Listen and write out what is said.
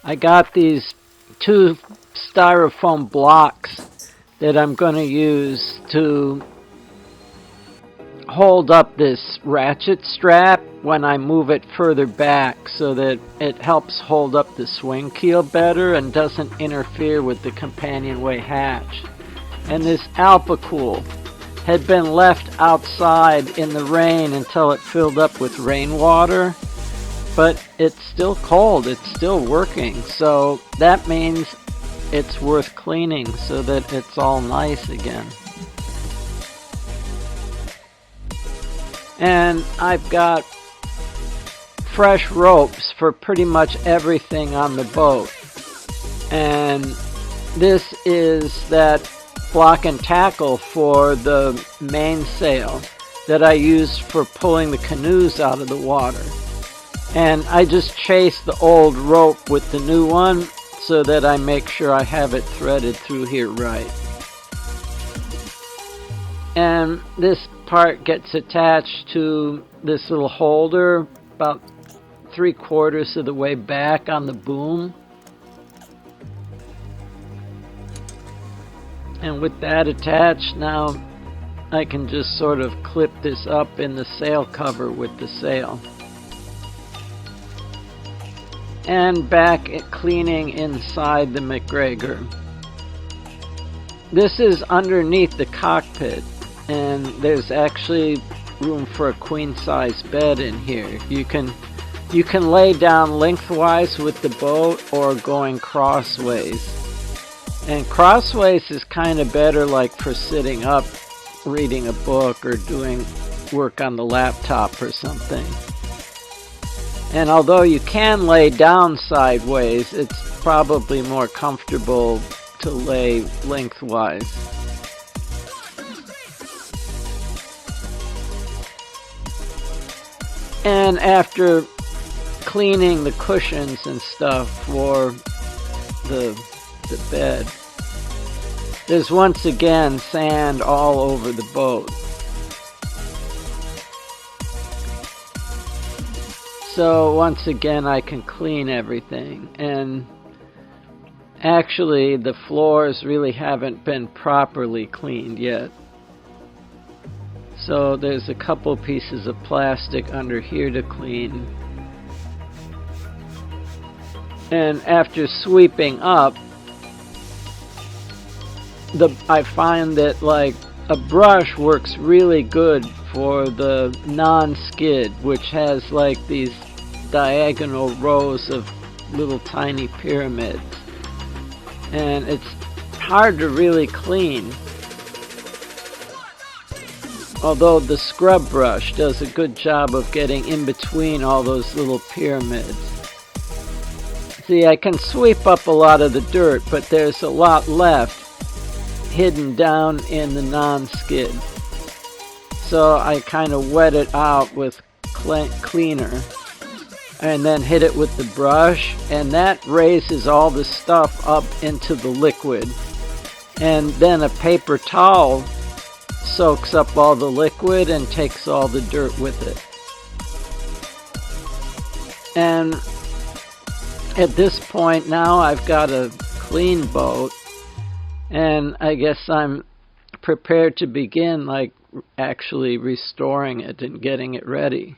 I got these 2 styrofoam blocks that I'm going to use to hold up this ratchet strap when I move it further back, so that it helps hold up the swing keel better and doesn't interfere with the companionway hatch. And this alpacool had been left outside in the rain until it filled up with rainwater, but it's still cold, it's still working, so that means it's worth cleaning so that it's all nice again. And I've got fresh ropes for pretty much everything on the boat. And this is that block and tackle for the mainsail that I use for pulling the canoes out of the water. And I just chase the old rope with the new one so that I make sure I have it threaded through here right. And this part gets attached to this little holder about 3/4 of the way back on the boom. And with that attached, now I can just sort of clip this up in the sail cover with the sail. And back at cleaning inside the MacGregor. This is underneath the cockpit, and there's actually room for a queen-size bed in here. You can lay down lengthwise with the boat or going crossways. And crossways is kind of better, like for sitting up, reading a book, or doing work on the laptop or something. And although you can lay down sideways, it's probably more comfortable to lay lengthwise. And after cleaning the cushions and stuff for the bed, there's once again sand all over the boat. So once again I can clean everything, and actually the floors really haven't been properly cleaned yet. So there's a couple pieces of plastic under here to clean. And after sweeping up, I find that like a brush works really good for the non-skid, which has like these diagonal rows of little tiny pyramids. And it's hard to really clean. Although the scrub brush does a good job of getting in between all those little pyramids. See, I can sweep up a lot of the dirt, but there's a lot left hidden down in the non-skid. So I kind of wet it out with cleaner and then hit it with the brush, and that raises all the stuff up into the liquid. And then a paper towel soaks up all the liquid and takes all the dirt with it. And at this point now I've got a clean boat, and I guess I'm prepared to begin like actually restoring it and getting it ready.